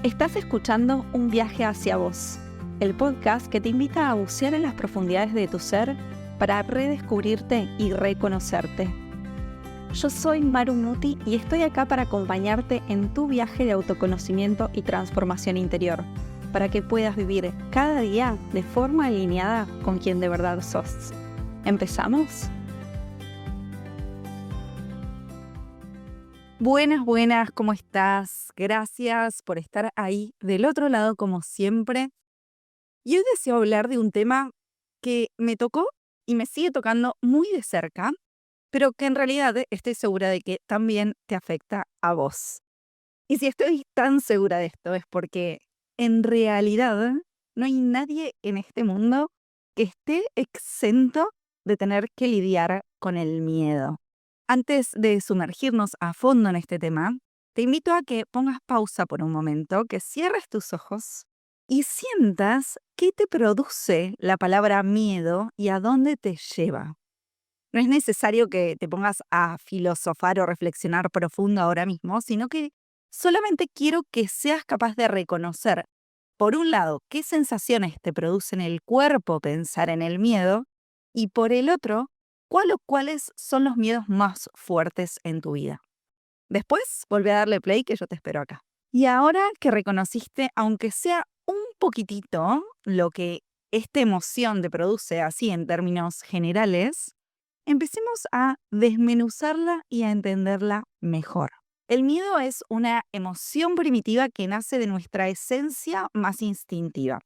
Estás escuchando Un viaje hacia vos, el podcast que te invita a bucear en las profundidades de tu ser para redescubrirte y reconocerte. Yo soy Maru Muti y estoy acá para acompañarte en tu viaje de autoconocimiento y transformación interior, para que puedas vivir cada día de forma alineada con quien de verdad sos. ¿Empezamos? Buenas, ¿cómo estás? Gracias por estar ahí del otro lado como siempre. Y hoy deseo hablar de un tema que me tocó y me sigue tocando muy de cerca, pero que en realidad estoy segura de que también te afecta a vos. Y si estoy tan segura de esto es porque en realidad no hay nadie en este mundo que esté exento de tener que lidiar con el miedo. Antes de sumergirnos a fondo en este tema, te invito a que pongas pausa por un momento, que cierres tus ojos y sientas qué te produce la palabra miedo y a dónde te lleva. No es necesario que te pongas a filosofar o reflexionar profundo ahora mismo, sino que solamente quiero que seas capaz de reconocer, por un lado, qué sensaciones te produce en el cuerpo pensar en el miedo, y por el otro, cuáles son los miedos más fuertes en tu vida. Después, volví a darle play que yo te espero acá. Y ahora que reconociste, aunque sea un poquitito, lo que esta emoción te produce así en términos generales, empecemos a desmenuzarla y a entenderla mejor. El miedo es una emoción primitiva que nace de nuestra esencia más instintiva.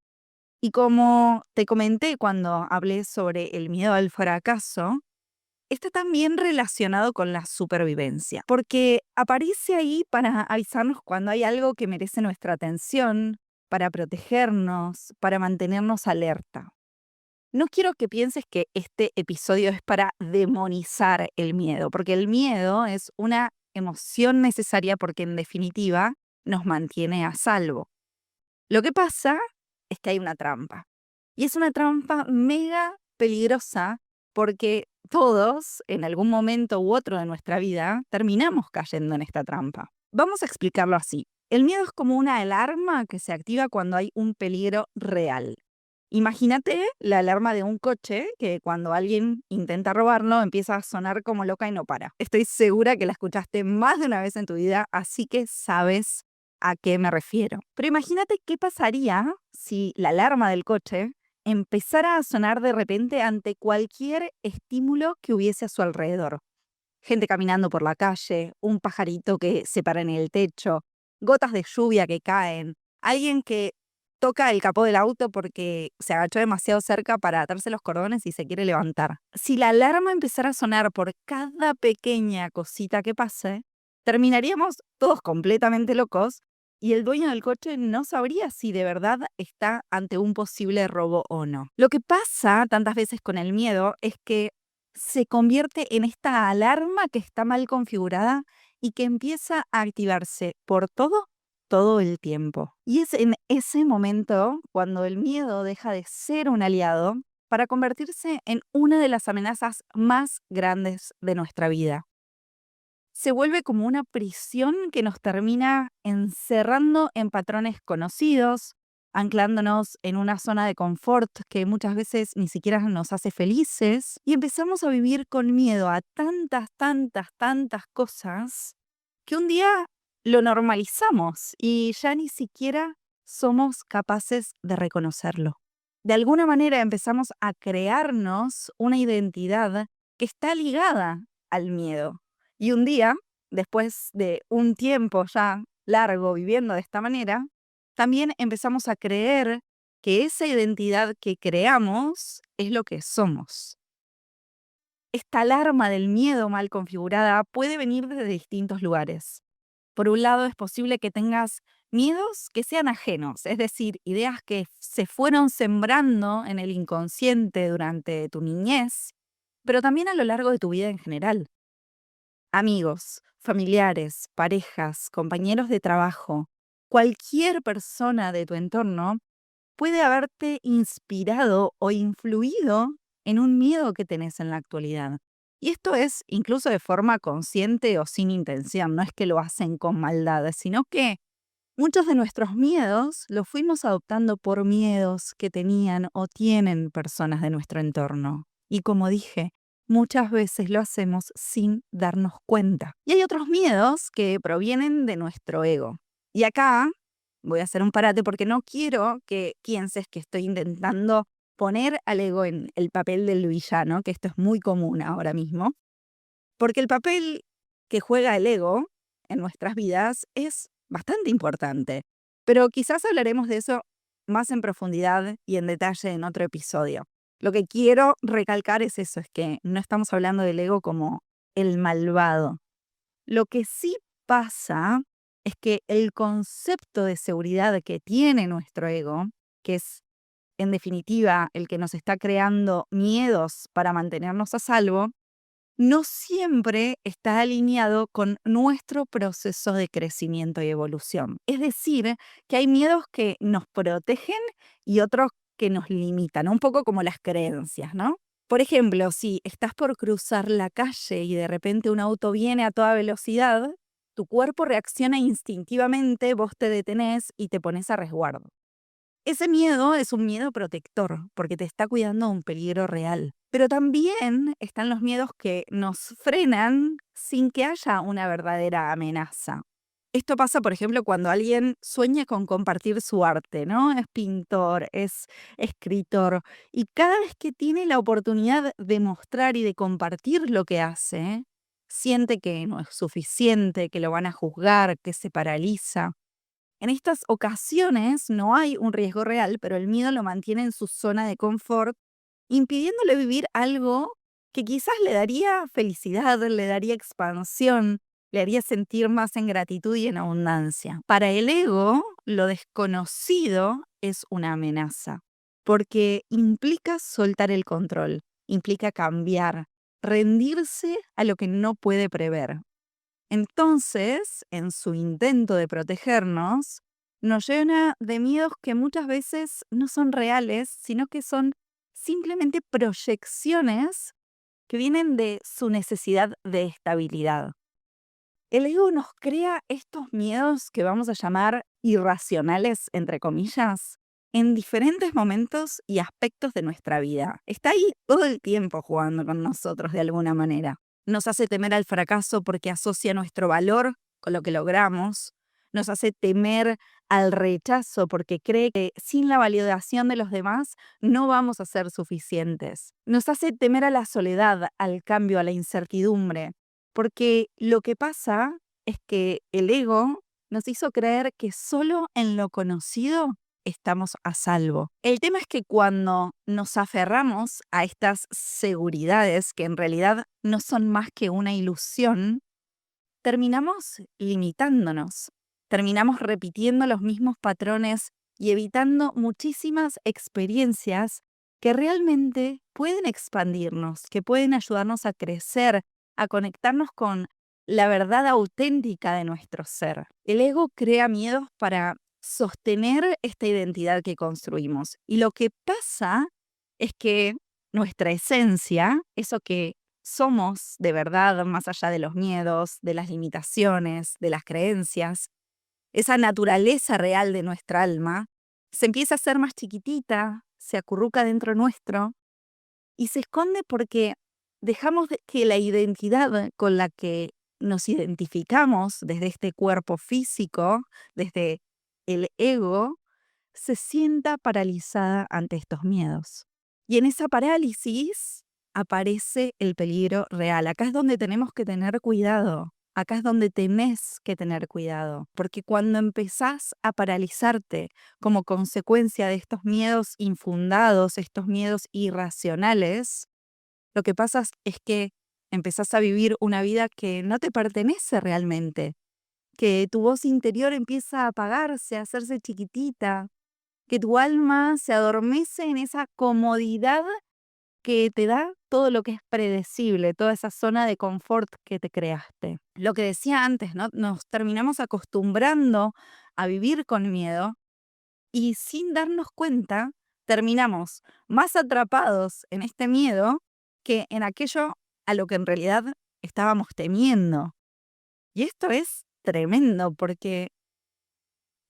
Y como te comenté cuando hablé sobre el miedo al fracaso, está también relacionado con la supervivencia, porque aparece ahí para avisarnos cuando hay algo que merece nuestra atención, para protegernos, para mantenernos alerta. No quiero que pienses que este episodio es para demonizar el miedo, porque el miedo es una emoción necesaria porque en definitiva nos mantiene a salvo. Lo que pasa es que hay una trampa. Y es una trampa mega peligrosa porque todos, en algún momento u otro de nuestra vida, terminamos cayendo en esta trampa. Vamos a explicarlo así. El miedo es como una alarma que se activa cuando hay un peligro real. Imagínate la alarma de un coche que cuando alguien intenta robarlo empieza a sonar como loca y no para. Estoy segura que la escuchaste más de una vez en tu vida, así que sabes a qué me refiero. Pero imagínate qué pasaría si la alarma del coche empezara a sonar de repente ante cualquier estímulo que hubiese a su alrededor. Gente caminando por la calle, un pajarito que se para en el techo, gotas de lluvia que caen, alguien que toca el capó del auto porque se agachó demasiado cerca para atarse los cordones y se quiere levantar. Si la alarma empezara a sonar por cada pequeña cosita que pase, terminaríamos todos completamente locos y el dueño del coche no sabría si de verdad está ante un posible robo o no. Lo que pasa tantas veces con el miedo es que se convierte en esta alarma que está mal configurada y que empieza a activarse por todo el tiempo. Y es en ese momento cuando el miedo deja de ser un aliado para convertirse en una de las amenazas más grandes de nuestra vida. Se vuelve como una prisión que nos termina encerrando en patrones conocidos, anclándonos en una zona de confort que muchas veces ni siquiera nos hace felices, y empezamos a vivir con miedo a tantas cosas que un día lo normalizamos y ya ni siquiera somos capaces de reconocerlo. De alguna manera empezamos a crearnos una identidad que está ligada al miedo. Y un día, después de un tiempo ya largo viviendo de esta manera, también empezamos a creer que esa identidad que creamos es lo que somos. Esta alarma del miedo mal configurada puede venir desde distintos lugares. Por un lado, es posible que tengas miedos que sean ajenos, es decir, ideas que se fueron sembrando en el inconsciente durante tu niñez, pero también a lo largo de tu vida en general. Amigos, familiares, parejas, compañeros de trabajo, cualquier persona de tu entorno puede haberte inspirado o influido en un miedo que tenés en la actualidad. Y esto es incluso de forma consciente o sin intención, no es que lo hacen con maldad, sino que Muchos de nuestros miedos los fuimos adoptando por miedos que tenían o tienen personas de nuestro entorno. Y como dije, muchas veces lo hacemos sin darnos cuenta. Y hay otros miedos que provienen de nuestro ego. Y acá voy a hacer un parate porque no quiero que pienses que estoy intentando poner al ego en el papel del villano, que esto es muy común ahora mismo, porque el papel que juega el ego en nuestras vidas es bastante importante. Pero quizás hablaremos de eso más en profundidad y en detalle en otro episodio. Lo que quiero recalcar es eso, es que no estamos hablando del ego como el malvado. Lo que sí pasa es que el concepto de seguridad que tiene nuestro ego, que es en definitiva el que nos está creando miedos para mantenernos a salvo, no siempre está alineado con nuestro proceso de crecimiento y evolución. Es decir, que hay miedos que nos protegen y otros que nos limitan, un poco como las creencias, ¿no? Por ejemplo, si estás por cruzar la calle y de repente un auto viene a toda velocidad, tu cuerpo reacciona instintivamente, vos te detenés y te pones a resguardo. Ese miedo es un miedo protector, porque te está cuidando de un peligro real. Pero también están los miedos que nos frenan sin que haya una verdadera amenaza. Esto pasa, por ejemplo, cuando alguien sueña con compartir su arte, ¿no? Es pintor, es escritor, y cada vez que tiene la oportunidad de mostrar y de compartir lo que hace, siente que no es suficiente, que lo van a juzgar, que se paraliza. En estas ocasiones no hay un riesgo real, pero el miedo lo mantiene en su zona de confort, impidiéndole vivir algo que quizás le daría felicidad, le daría expansión, le haría sentir más en gratitud y en abundancia. Para el ego, lo desconocido es una amenaza, porque implica soltar el control, implica cambiar, rendirse a lo que no puede prever. Entonces, en su intento de protegernos, nos llena de miedos que muchas veces no son reales, sino que son simplemente proyecciones que vienen de su necesidad de estabilidad. El ego nos crea estos miedos que vamos a llamar irracionales, entre comillas, en diferentes momentos y aspectos de nuestra vida. Está ahí todo el tiempo jugando con nosotros de alguna manera. Nos hace temer al fracaso porque asocia nuestro valor con lo que logramos. Nos hace temer al rechazo porque cree que sin la validación de los demás no vamos a ser suficientes. Nos hace temer a la soledad, al cambio, a la incertidumbre. Porque lo que pasa es que el ego nos hizo creer que solo en lo conocido estamos a salvo. El tema es que cuando nos aferramos a estas seguridades, que en realidad no son más que una ilusión, terminamos limitándonos, terminamos repitiendo los mismos patrones y evitando muchísimas experiencias que realmente pueden expandirnos, que pueden ayudarnos a crecer, a conectarnos con la verdad auténtica de nuestro ser. El ego crea miedos para sostener esta identidad que construimos. Y lo que pasa es que nuestra esencia, eso que somos de verdad, más allá de los miedos, de las limitaciones, de las creencias, esa naturaleza real de nuestra alma, se empieza a hacer más chiquitita, se acurruca dentro nuestro y se esconde porque dejamos que la identidad con la que nos identificamos desde este cuerpo físico, desde el ego, se sienta paralizada ante estos miedos. Y en esa parálisis aparece el peligro real. Acá es donde tenemos que tener cuidado. Acá es donde tenés que tener cuidado. Porque cuando empezás a paralizarte como consecuencia de estos miedos infundados, estos miedos irracionales, lo que pasa es que empezás a vivir una vida que no te pertenece realmente. Que tu voz interior empieza a apagarse, a hacerse chiquitita, que tu alma se adormece en esa comodidad que te da todo lo que es predecible, toda esa zona de confort que te creaste. Lo que decía antes, ¿no? Nos terminamos acostumbrando a vivir con miedo y sin darnos cuenta terminamos más atrapados en este miedo que en aquello a lo que en realidad estábamos temiendo. Y esto es tremendo porque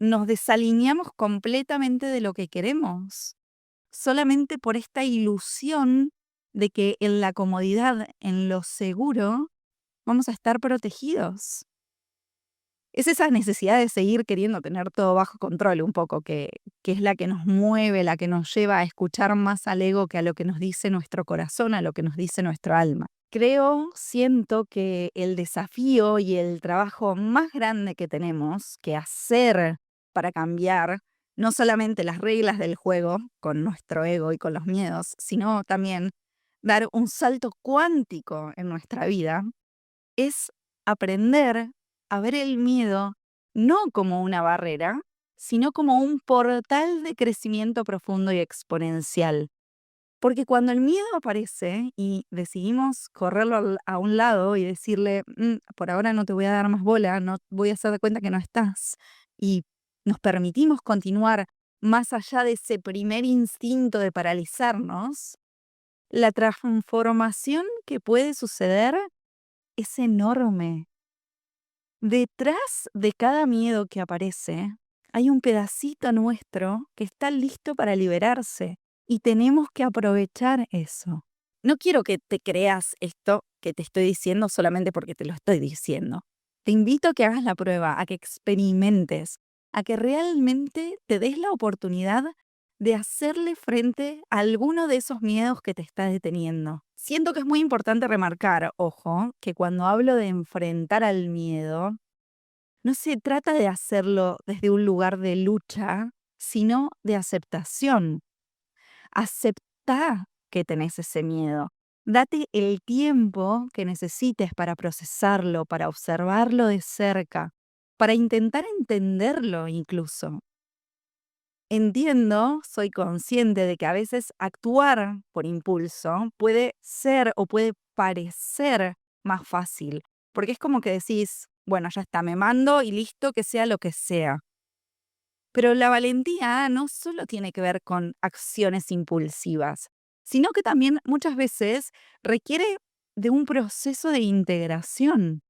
nos desalineamos completamente de lo que queremos, solamente por esta ilusión de que en la comodidad, en lo seguro, vamos a estar protegidos. Es esa necesidad de seguir queriendo tener todo bajo control un poco, que es la que nos mueve, la que nos lleva a escuchar más al ego que a lo que nos dice nuestro corazón, a lo que nos dice nuestro alma. Siento que el desafío y el trabajo más grande que tenemos que hacer para cambiar no solamente las reglas del juego con nuestro ego y con los miedos, sino también dar un salto cuántico en nuestra vida, es aprender a ver el miedo no como una barrera, sino como un portal de crecimiento profundo y exponencial. Porque cuando el miedo aparece y decidimos correrlo a un lado y decirle, por ahora no te voy a dar más bola, no voy a hacer de cuenta que no estás, y nos permitimos continuar más allá de ese primer instinto de paralizarnos, la transformación que puede suceder es enorme. Detrás de cada miedo que aparece, hay un pedacito nuestro que está listo para liberarse y tenemos que aprovechar eso. No quiero que te creas esto que te estoy diciendo solamente porque te lo estoy diciendo. Te invito a que hagas la prueba, a que experimentes, a que realmente te des la oportunidad de hacerle frente a alguno de esos miedos que te está deteniendo. Siento que es muy importante remarcar, ojo, que cuando hablo de enfrentar al miedo, no se trata de hacerlo desde un lugar de lucha, sino de aceptación. Aceptá que tenés ese miedo. Date el tiempo que necesites para procesarlo, para observarlo de cerca, para intentar entenderlo incluso. Entiendo, soy consciente de que a veces actuar por impulso puede ser o puede parecer más fácil, porque es como que decís, bueno, ya está, me mando y listo, que sea lo que sea. Pero la valentía no solo tiene que ver con acciones impulsivas, sino que también muchas veces requiere de un proceso de integración.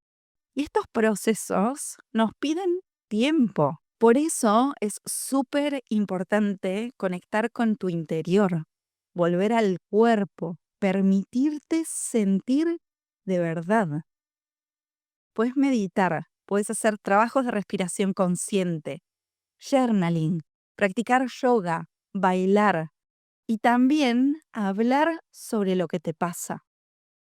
Y estos procesos nos piden tiempo. Por eso es súper importante conectar con tu interior, volver al cuerpo, permitirte sentir de verdad. Puedes meditar, puedes hacer trabajos de respiración consciente, journaling, practicar yoga, bailar y también hablar sobre lo que te pasa.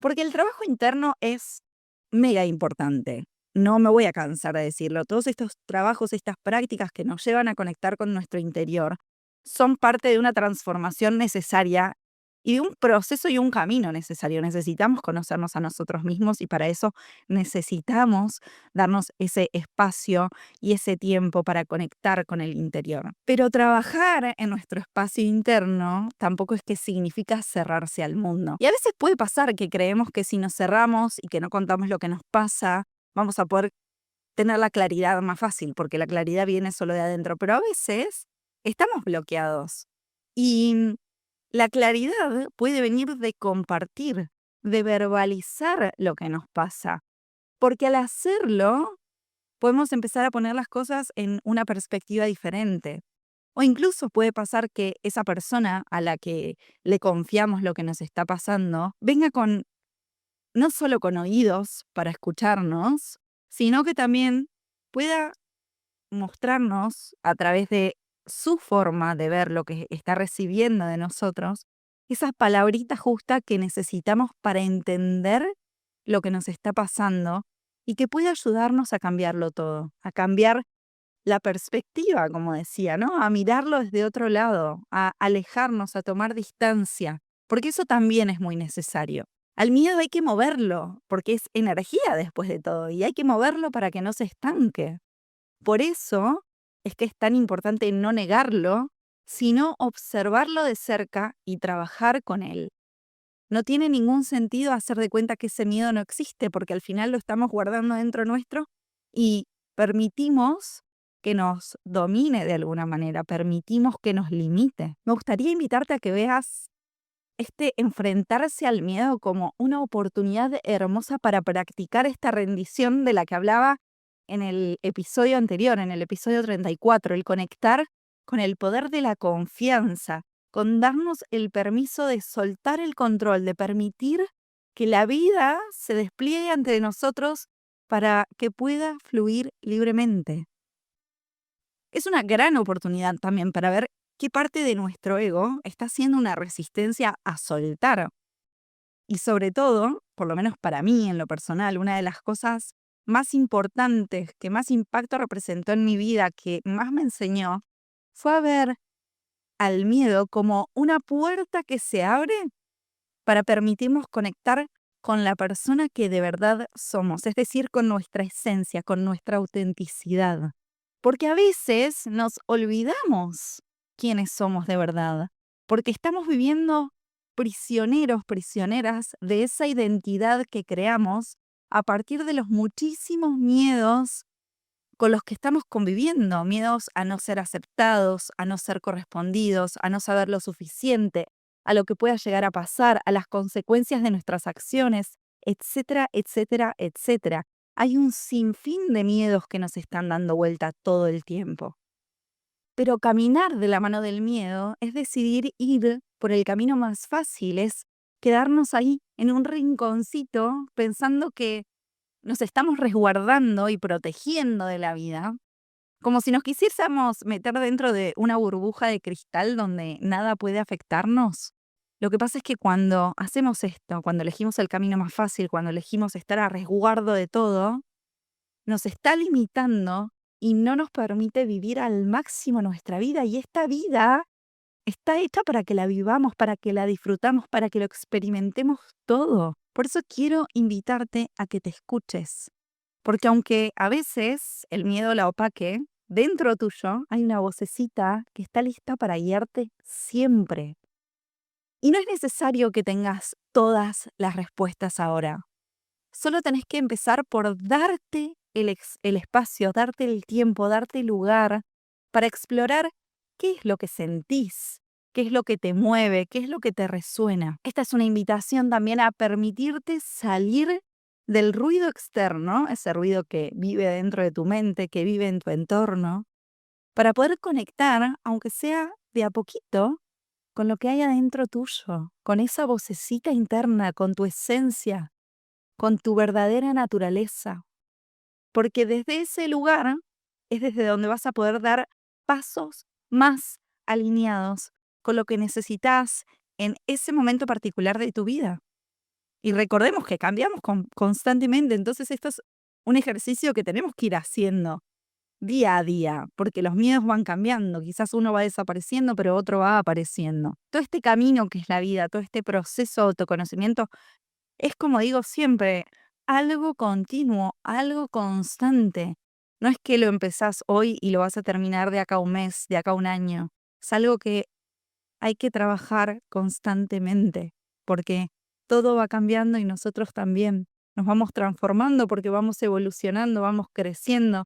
Porque el trabajo interno es mega importante. No me voy a cansar de decirlo. Todos estos trabajos, estas prácticas que nos llevan a conectar con nuestro interior, son parte de una transformación necesaria y de un proceso y un camino necesario. Necesitamos conocernos a nosotros mismos y para eso necesitamos darnos ese espacio y ese tiempo para conectar con el interior. Pero trabajar en nuestro espacio interno tampoco es que significa cerrarse al mundo. Y a veces puede pasar que creemos que si nos cerramos y que no contamos lo que nos pasa, vamos a poder tener la claridad más fácil, porque la claridad viene solo de adentro. Pero a veces estamos bloqueados. Y la claridad puede venir de compartir, de verbalizar lo que nos pasa, porque al hacerlo podemos empezar a poner las cosas en una perspectiva diferente. O incluso puede pasar que esa persona a la que le confiamos lo que nos está pasando venga con no solo con oídos para escucharnos, sino que también pueda mostrarnos a través de su forma de ver lo que está recibiendo de nosotros, esa palabrita justa que necesitamos para entender lo que nos está pasando y que puede ayudarnos a cambiarlo todo, a cambiar la perspectiva, como decía, ¿no? A mirarlo desde otro lado, a alejarnos, a tomar distancia, porque eso también es muy necesario. Al miedo hay que moverlo, porque es energía después de todo, y hay que moverlo para que no se estanque. Por eso es que es tan importante no negarlo, sino observarlo de cerca y trabajar con él. No tiene ningún sentido hacer de cuenta que ese miedo no existe, porque al final lo estamos guardando dentro nuestro y permitimos que nos domine de alguna manera, permitimos que nos limite. Me gustaría invitarte a que veas este enfrentarse al miedo como una oportunidad hermosa para practicar esta rendición de la que hablaba en el episodio anterior, en el episodio 34, el conectar con el poder de la confianza, con darnos el permiso de soltar el control, de permitir que la vida se despliegue ante nosotros para que pueda fluir libremente. Es una gran oportunidad también para ver qué parte de nuestro ego está haciendo una resistencia a soltar. Y sobre todo, por lo menos para mí en lo personal, una de las cosas más importantes, que más impacto representó en mi vida, que más me enseñó, fue a ver al miedo como una puerta que se abre para permitirnos conectar con la persona que de verdad somos, es decir, con nuestra esencia, con nuestra autenticidad. Porque a veces nos olvidamos quiénes somos de verdad, porque estamos viviendo prisioneros, prisioneras de esa identidad que creamos a partir de los muchísimos miedos con los que estamos conviviendo, miedos a no ser aceptados, a no ser correspondidos, a no saber lo suficiente, a lo que pueda llegar a pasar, a las consecuencias de nuestras acciones, etcétera, etcétera, etcétera. Hay un sinfín de miedos que nos están dando vuelta todo el tiempo. Pero caminar de la mano del miedo es decidir ir por el camino más fácil, es quedarnos ahí en un rinconcito pensando que nos estamos resguardando y protegiendo de la vida, como si nos quisiésemos meter dentro de una burbuja de cristal donde nada puede afectarnos. Lo que pasa es que cuando hacemos esto, cuando elegimos el camino más fácil, cuando elegimos estar a resguardo de todo, nos está limitando y no nos permite vivir al máximo nuestra vida. Y esta vida está hecha para que la vivamos, para que la disfrutamos, para que lo experimentemos todo. Por eso quiero invitarte a que te escuches. Porque aunque a veces el miedo la opaque, dentro tuyo hay una vocecita que está lista para guiarte siempre. Y no es necesario que tengas todas las respuestas ahora. Solo tenés que empezar por darte el espacio, darte el tiempo, darte el lugar para explorar qué es lo que sentís, qué es lo que te mueve, qué es lo que te resuena. Esta es una invitación también a permitirte salir del ruido externo, ese ruido que vive dentro de tu mente, que vive en tu entorno, para poder conectar, aunque sea de a poquito, con lo que hay adentro tuyo, con esa vocecita interna, con tu esencia, con tu verdadera naturaleza, porque desde ese lugar es desde donde vas a poder dar pasos más alineados con lo que necesitas en ese momento particular de tu vida. Y recordemos que cambiamos constantemente, entonces esto es un ejercicio que tenemos que ir haciendo día a día, porque los miedos van cambiando, quizás uno va desapareciendo, pero otro va apareciendo. Todo este camino que es la vida, todo este proceso de autoconocimiento, es como digo siempre, algo continuo, algo constante. No es que lo empezás hoy y lo vas a terminar de acá a un mes, de acá a un año. Es algo que hay que trabajar constantemente, porque todo va cambiando y nosotros también. Nos vamos transformando porque vamos evolucionando, vamos creciendo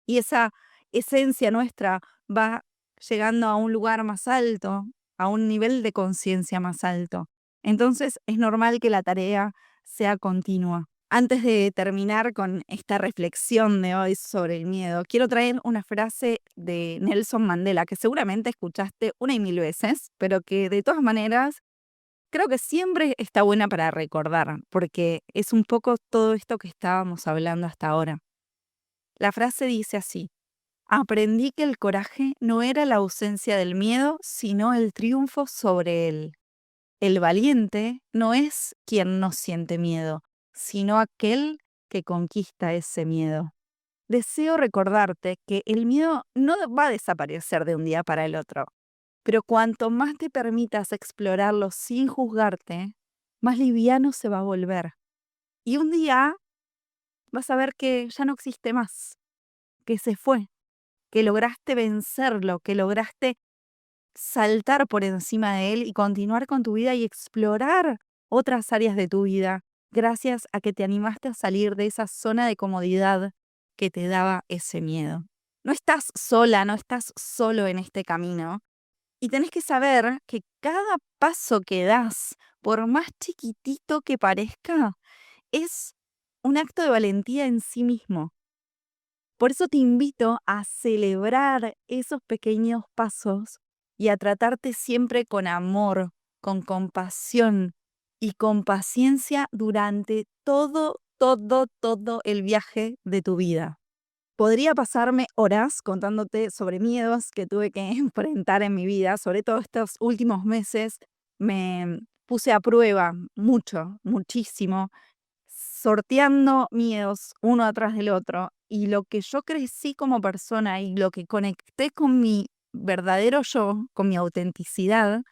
y esa esencia nuestra va llegando a un lugar más alto, a un nivel de conciencia más alto. Entonces es normal que la tarea sea continua. Antes de terminar con esta reflexión de hoy sobre el miedo, quiero traer una frase de Nelson Mandela que seguramente escuchaste una y mil veces, pero que de todas maneras creo que siempre está buena para recordar, porque es un poco todo esto que estábamos hablando hasta ahora. La frase dice así: aprendí que el coraje no era la ausencia del miedo, sino el triunfo sobre él. El valiente no es quien no siente miedo, sino aquel que conquista ese miedo. Deseo recordarte que el miedo no va a desaparecer de un día para el otro, pero cuanto más te permitas explorarlo sin juzgarte, más liviano se va a volver. Y un día vas a ver que ya no existe más, que se fue, que lograste vencerlo, que lograste saltar por encima de él y continuar con tu vida y explorar otras áreas de tu vida, gracias a que te animaste a salir de esa zona de comodidad que te daba ese miedo. No estás sola, no estás solo en este camino. Y tenés que saber que cada paso que das, por más chiquitito que parezca, es un acto de valentía en sí mismo. Por eso te invito a celebrar esos pequeños pasos y a tratarte siempre con amor, con compasión y con paciencia durante todo el viaje de tu vida. Podría pasarme horas contándote sobre miedos que tuve que enfrentar en mi vida, sobre todo estos últimos meses. Me puse a prueba mucho, muchísimo, sorteando miedos uno atrás del otro. Y lo que yo crecí como persona y lo que conecté con mi verdadero yo, con mi autenticidad,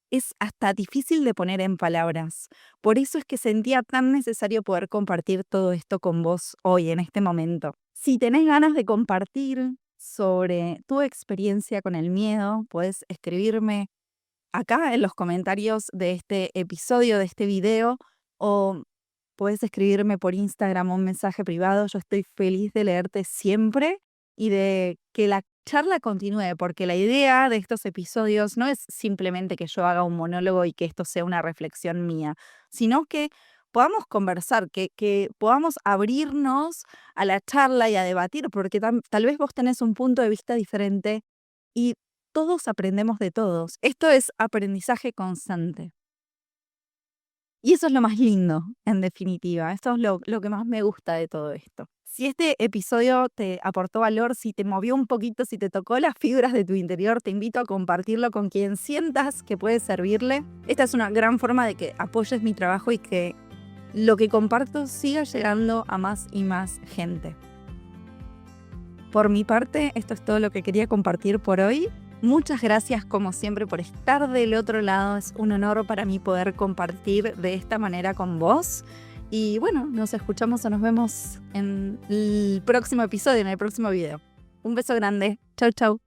es hasta difícil de poner en palabras. Por eso es que sentía tan necesario poder compartir todo esto con vos hoy, en este momento. Si tenés ganas de compartir sobre tu experiencia con el miedo, puedes escribirme acá en los comentarios de este episodio, de este video, o puedes escribirme por Instagram un mensaje privado. Yo estoy feliz de leerte siempre y de que la charla continúe, porque la idea de estos episodios no es simplemente que yo haga un monólogo y que esto sea una reflexión mía, sino que podamos conversar, que podamos abrirnos a la charla y a debatir, porque tal vez vos tenés un punto de vista diferente y todos aprendemos de todos. Esto es aprendizaje constante. Y eso es lo más lindo, en definitiva. Esto es lo que más me gusta de todo esto. Si este episodio te aportó valor, si te movió un poquito, si te tocó las fibras de tu interior, te invito a compartirlo con quien sientas que puede servirle. Esta es una gran forma de que apoyes mi trabajo y que lo que comparto siga llegando a más y más gente. Por mi parte, esto es todo lo que quería compartir por hoy. Muchas gracias como siempre por estar del otro lado. Es un honor para mí poder compartir de esta manera con vos. Y bueno, nos escuchamos o nos vemos en el próximo episodio, en el próximo video. Un beso grande. Chau, chau.